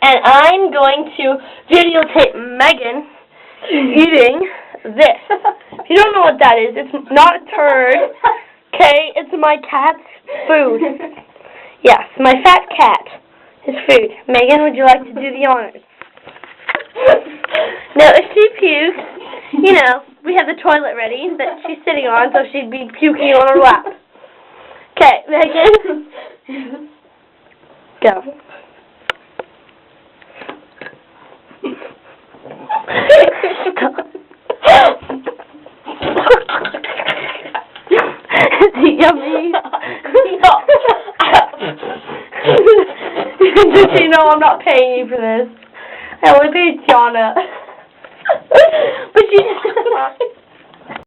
and I'm going to videotape Megan eating this. If you don't know what that is, it's not a turd, okay? It's my cat's food. Yes, my fat cat. His food. Megan, would you like to do the honors? Now, if she pukes, you know, we have the toilet ready that she's sitting on, so she'd be puking on her lap. Okay, Megan. Go. Stop. Is it yummy? No. Just so you know, I'm not paying you for this. I only paid Jonna. But she